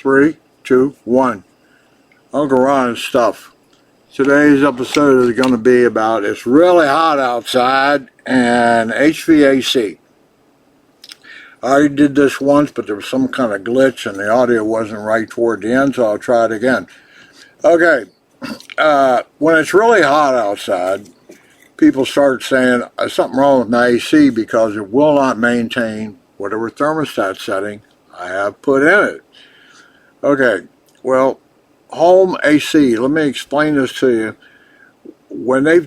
3, 2, 1. Uncle Ron's stuff. Today's episode is going to be about it's really hot outside and HVAC. I already did this once, but there was some kind of glitch and the audio wasn't right toward the end, so I'll try it again. Okay, when it's really hot outside, people start saying something wrong with my AC because it will not maintain whatever thermostat setting I have put in it. Okay, well, home AC, let me explain this to you. When they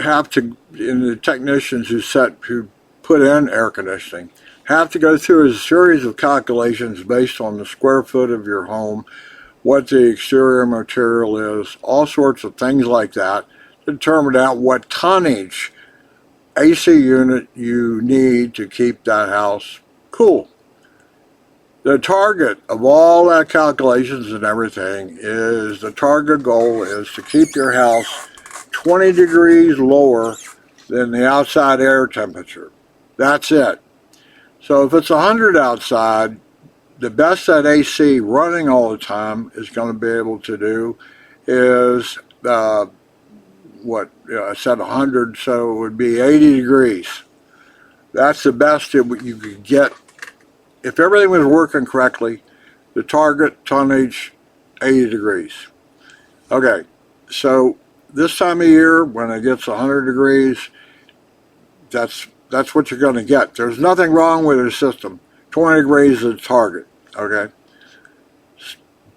have to, in the technicians who put in air conditioning, have to go through a series of calculations based on the square foot of your home, what the exterior material is, all sorts of things like that, to determine out what tonnage AC unit you need to keep that house cool. The target of all that calculations and everything is the target goal is to keep your house 20 degrees lower than the outside air temperature. That's it. So if it's 100 outside, the best that AC running all the time is going to be able to do is I said 100, so it would be 80 degrees. That's the best you could get. If everything was working correctly, the target tonnage, 80 degrees. Okay, so this time of year, when it gets 100 degrees, that's what you're going to get. There's nothing wrong with the system. 20 degrees is the target, okay?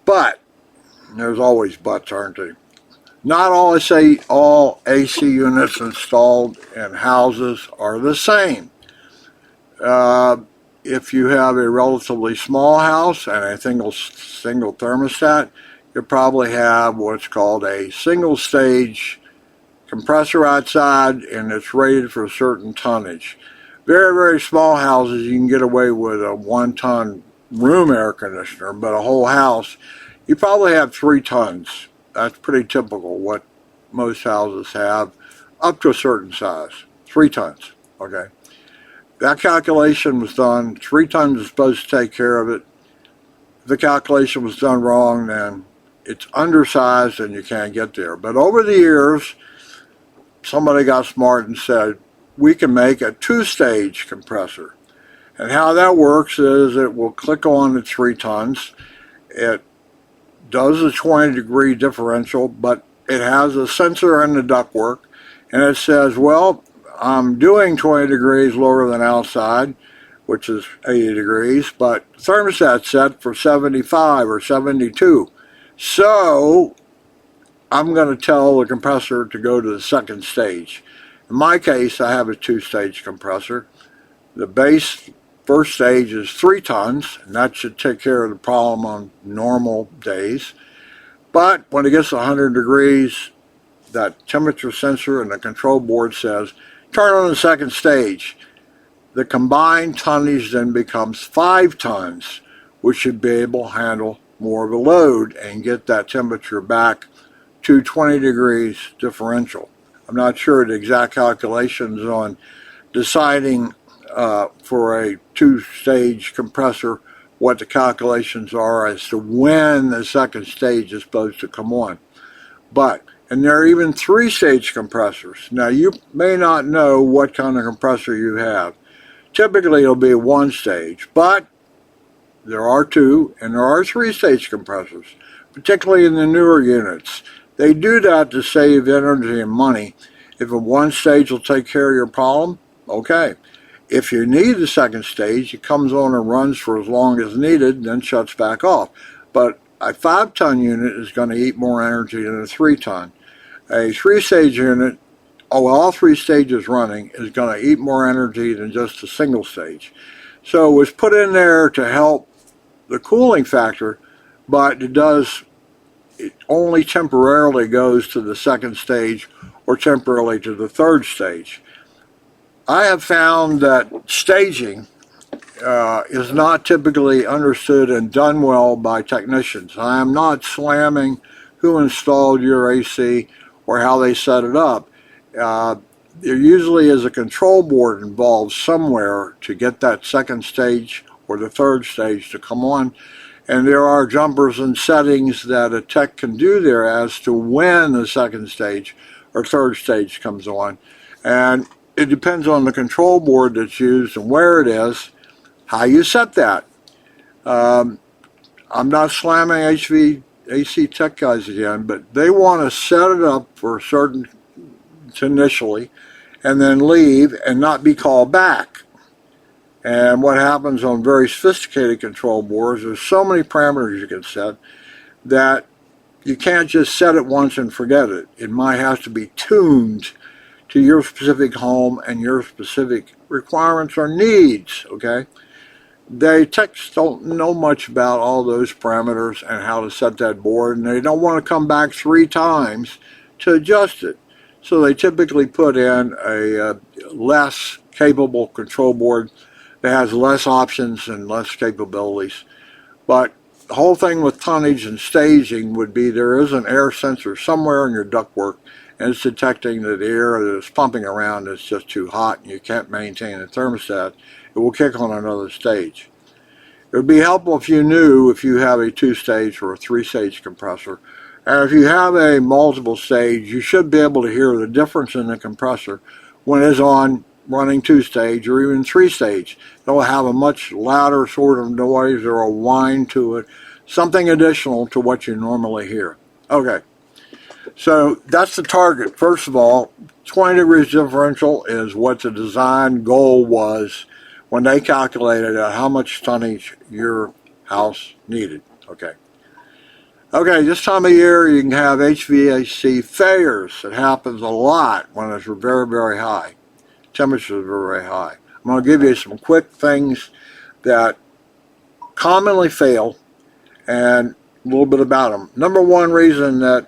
But, there's always buts, aren't there? Not all AC units installed in houses are the same. If you have a relatively small house and a single thermostat, you probably have what's called a single stage compressor outside, and it's rated for a certain tonnage. Very, very small houses, you can get away with a 1-ton room air conditioner, but a whole house, you probably have 3 tons. That's pretty typical what most houses have, up to a certain size. 3 tons, okay? That calculation was done. 3 tons is supposed to take care of it. If the calculation was done wrong, then it's undersized and you can't get there. But over the years, somebody got smart and said, we can make a 2-stage compressor. And how that works is it will click on at 3 tons. It does a 20-degree differential, but it has a sensor in the ductwork, and it says, well, I'm doing 20 degrees lower than outside, which is 80 degrees, but thermostat set for 75 or 72. So I'm going to tell the compressor to go to the 2nd stage. In my case, I have a 2-stage compressor. The base first stage is 3 tons, and that should take care of the problem on normal days. But when it gets 100 degrees, that temperature sensor and the control board says, turn on the 2nd stage. The combined tonnage then becomes 5 tons, which should be able to handle more of a load and get that temperature back to 20 degrees differential. I'm not sure the exact calculations on deciding for a 2-stage compressor what the calculations are as to when the 2nd stage is supposed to come on. And there are even 3-stage compressors. Now, you may not know what kind of compressor you have. Typically, it'll be 1-stage, but there are 2 and there are 3-stage compressors, particularly in the newer units. They do that to save energy and money. If a 1-stage will take care of your problem, okay. If you need the 2nd stage, it comes on and runs for as long as needed, then shuts back off. But a 5-ton unit is going to eat more energy than a 3-ton. A 3-stage unit, all 3 stages running, is going to eat more energy than just a single stage. So it was put in there to help the cooling factor, but it only temporarily goes to the 2nd stage or temporarily to the 3rd stage. I have found that staging is not typically understood and done well by technicians. I am not slamming who installed your AC or how they set it up. There usually is a control board involved somewhere to get that 2nd stage or the 3rd stage to come on, And there are jumpers and settings that a tech can do there as to when the second stage or third stage comes on. And it depends on the control board that's used and where it is, how you set that. I'm not slamming HVAC tech guys again, but they want to set it up for certain initially and then leave and not be called back. And what happens on very sophisticated control boards, there's so many parameters you can set that you can't just set it once and forget it. It might have to be tuned to your specific home and your specific requirements or needs, okay? The techs don't know much about all those parameters and how to set that board, and they don't want to come back 3 times to adjust it. So they typically put in a less capable control board that has less options and less capabilities. But the whole thing with tonnage and staging would be there is an air sensor somewhere in your ductwork, and it's detecting that the air that is pumping around is just too hot and you can't maintain a thermostat. It will kick on another stage. It would be helpful if you knew if you have a 2-stage or a 3-stage compressor. And if you have a multiple stage, you should be able to hear the difference in the compressor when it's on running 2-stage or even 3-stage. It'll have a much louder sort of noise or a whine to it, something additional to what you normally hear. Okay, so that's the target. First of all, 20 degrees differential is what the design goal was when they calculated out how much tonnage your house needed. Okay, this time of year you can have HVAC failures. It happens a lot when it's very, very high. Temperatures are very high. I'm going to give you some quick things that commonly fail and a little bit about them. Number one reason that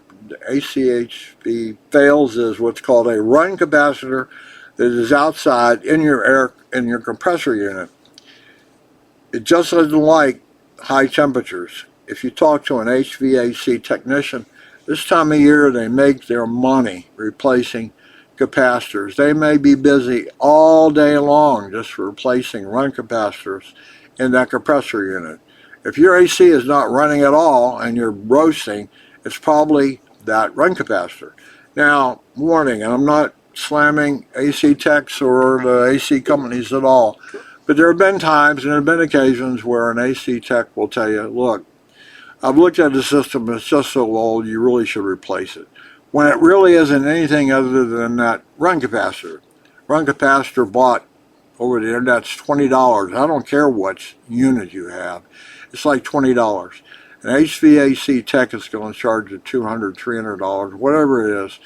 ACHV fails is what's called a run capacitor that is outside in your compressor unit. It just doesn't like high temperatures. If you talk to an HVAC technician, this time of year they make their money replacing capacitors. They may be busy all day long just replacing run capacitors in that compressor unit. If your AC is not running at all and you're roasting, it's probably that run capacitor. Now, warning, and I'm not slamming AC techs or the AC companies at all, but there have been times and there have been occasions where an AC tech will tell you, look, I've looked at the system, it's just so old, you really should replace it. When it really isn't anything other than that run capacitor. Run capacitor bought over the internet's $20. I don't care what unit you have. It's like $20. An HVAC tech is going to charge you $200, $300, whatever it is,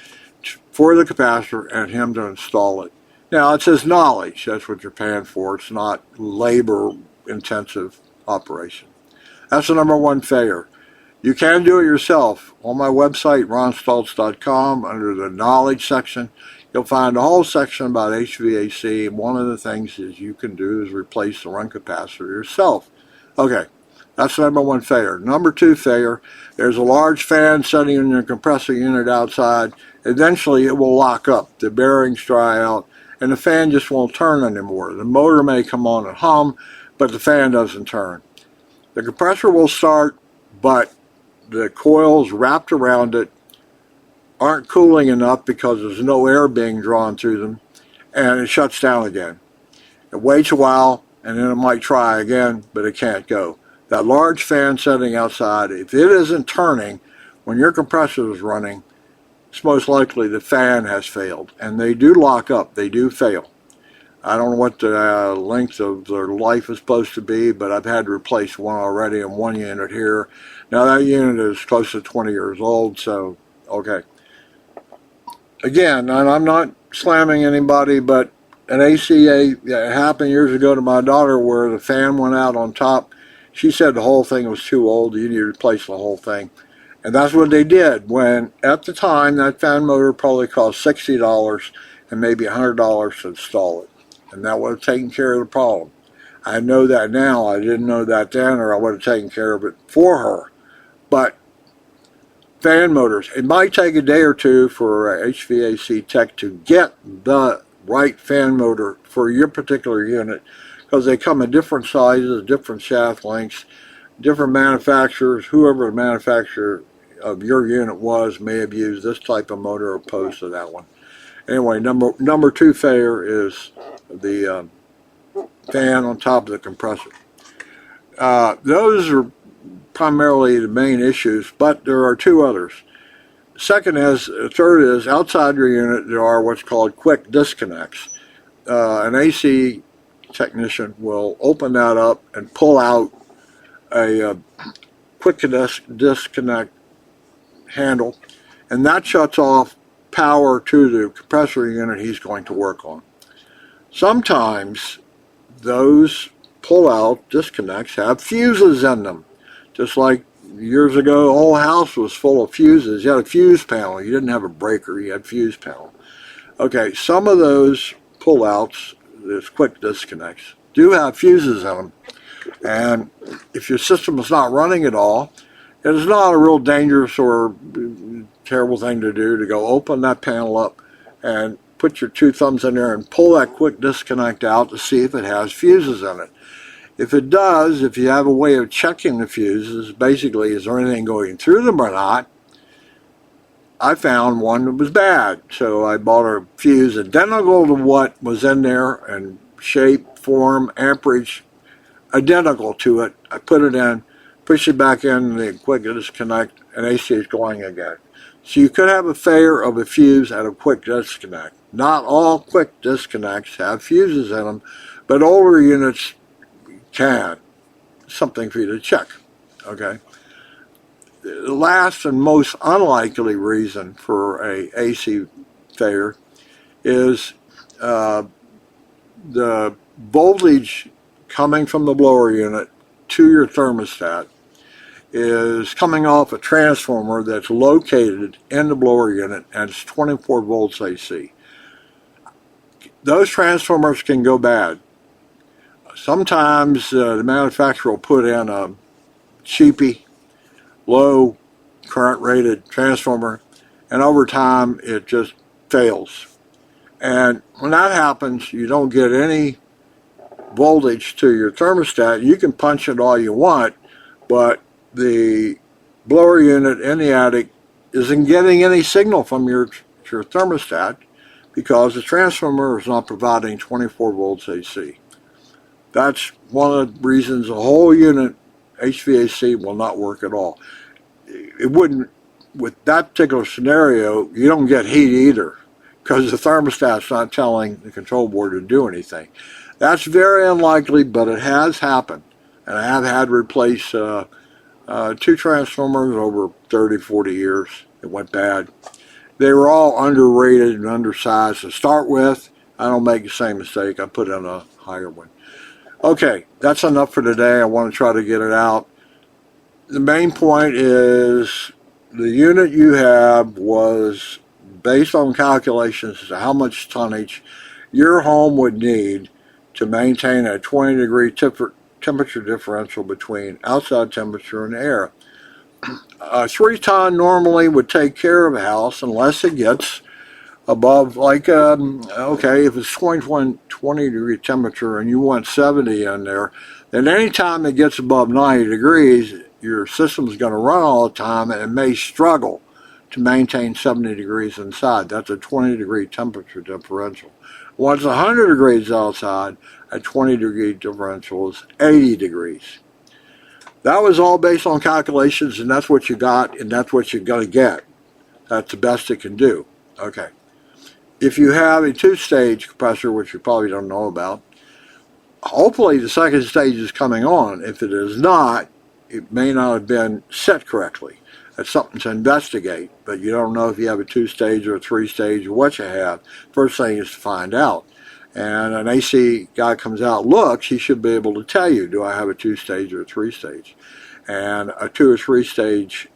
for the capacitor and him to install it. Now, it's his knowledge. That's what you're paying for. It's not labor-intensive operation. That's the number one failure. You can do it yourself. On my website, ronstoltz.com, under the knowledge section, you'll find a whole section about HVAC, and one of the things is you can do is replace the run capacitor yourself. Okay, that's the number one failure. Number two failure, there's a large fan sitting in your compressor unit outside. Eventually, it will lock up. The bearings dry out, and the fan just won't turn anymore. The motor may come on and hum, but the fan doesn't turn. The compressor will start, but the coils wrapped around it aren't cooling enough because there's no air being drawn through them, and it shuts down again. It waits a while, and then it might try again, but it can't go. That large fan setting outside, if it isn't turning when your compressor is running, it's most likely the fan has failed, and they do lock up, they do fail. I don't know what the length of their life is supposed to be, but I've had to replace one already in one unit here. Now that unit is close to 20 years old, so okay. Again, and I'm not slamming anybody, but an ACA that happened years ago to my daughter where the fan went out on top. She said the whole thing was too old, you need to replace the whole thing. And that's what they did, when at the time that fan motor probably cost $60 and maybe $100 to install it. And that would have taken care of the problem. I know that now. I didn't know that then, or I would have taken care of it for her. But fan motors, it might take a day or two for a HVAC tech to get the right fan motor for your particular unit, because they come in different sizes, different shaft lengths. different manufacturers, whoever the manufacturer of your unit was, may have used this type of motor opposed to that one. Anyway, number two failure is the fan on top of the compressor. Those are primarily the main issues, but there are two others. Third is, outside your unit there are what's called quick disconnects. An AC technician will open that up and pull out a quick disconnect handle, and that shuts off power to the compressor unit he's going to work on. Sometimes those pull-out disconnects have fuses in them. Just like years ago, the whole house was full of fuses. You had a fuse panel. You didn't have a breaker. You had a fuse panel. Okay, some of those pull-outs, those quick disconnects, do have fuses in them. And if your system is not running at all, it is not a real dangerous or terrible thing to do to go open that panel up and put your two thumbs in there and pull that quick disconnect out to see if it has fuses in it. If it does, if you have a way of checking the fuses, basically, is there anything going through them or not? I found one that was bad, so I bought a fuse identical to what was in there, and shape, form, amperage, identical to it. I put it in, push it back in, the quick disconnect, and AC is going again. So you could have a failure of a fuse at a quick disconnect. Not all quick disconnects have fuses in them, but older units can. Something for you to check. Okay. The last and most unlikely reason for a AC failure is the voltage coming from the blower unit to your thermostat is coming off a transformer that's located in the blower unit, and it's 24 volts AC. Those transformers can go bad. Sometimes the manufacturer will put in a cheapy, low current rated transformer, and over time it just fails. And when that happens, you don't get any voltage to your thermostat. You can punch it all you want, but the blower unit in the attic isn't getting any signal from your thermostat because the transformer is not providing 24 volts AC. That's one of the reasons the whole unit HVAC will not work at all. It wouldn't, with that particular scenario, you don't get heat either because the thermostat's not telling the control board to do anything. That's very unlikely, but it has happened. And I have had to replace two transformers over 30, 40 years. It went bad. They were all underrated and undersized to start with. I don't make the same mistake. I put in a higher one. Okay, that's enough for today. I want to try to get it out. The main point is the unit you have was based on calculations as to how much tonnage your home would need to maintain a 20-degree temperature differential between outside temperature and air. A 3-ton normally would take care of a house unless it gets above, like, okay, if it's 20-degree temperature and you want 70 in there, then anytime it gets above 90 degrees, your system's going to run all the time and it may struggle to maintain 70 degrees inside. That's a 20-degree temperature differential. Once 100 degrees outside, a 20-degree differential is 80 degrees. That was all based on calculations, and that's what you got, and that's what you're going to get. That's the best it can do. Okay. If you have a two-stage compressor, which you probably don't know about, hopefully the second stage is coming on. If it is not, it may not have been set correctly. That's something to investigate, but you don't know if you have a two-stage or a three-stage or what you have. First thing is to find out. And an AC guy comes out, looks, he should be able to tell you, do I have a two-stage or a three-stage? And a two- or three-stage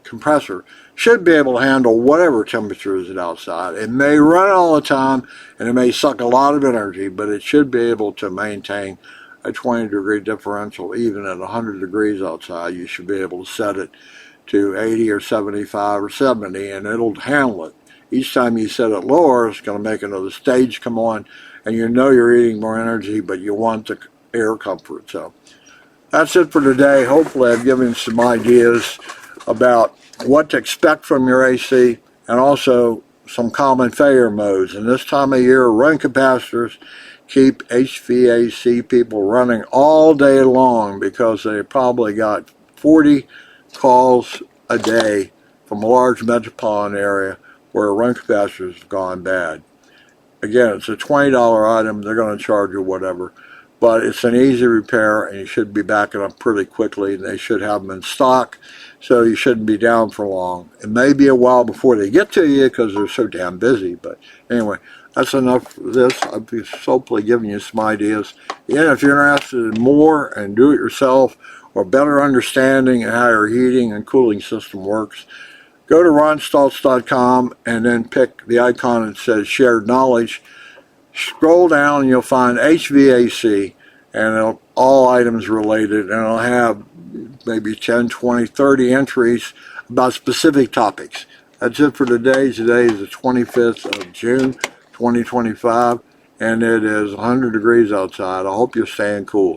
compressor should be able to handle whatever temperature is outside. It may run all the time, and it may suck a lot of energy, but it should be able to maintain a 20-degree differential. Even at 100 degrees outside, you should be able to set it to 80 or 75 or 70, and it'll handle it. Each time you set it lower, it's going to make another stage come on, and you know you're eating more energy, but you want the air comfort. So That's it for today. Hopefully I've given you some ideas about what to expect from your AC and also some common failure modes. And this time of year, run capacitors keep HVAC people running all day long because they probably got 40 calls a day from a large metropolitan area where run capacitors have gone bad. Again, it's a $20 item. They're going to charge you whatever. But it's an easy repair, and you should be backing up pretty quickly. And they should have them in stock, so you shouldn't be down for long. It may be a while before they get to you because they're so damn busy. But anyway, that's enough for this. I've just hopefully given you some ideas. Again, if you're interested in more and do it yourself or better understanding of how your heating and cooling system works, go to ronstaltz.com and then pick the icon that says Shared Knowledge. Scroll down and you'll find HVAC and all items related, and it'll have maybe 10, 20, 30 entries about specific topics. That's it for today. Today is the 25th of June, 2025, and it is 100 degrees outside. I hope you're staying cool.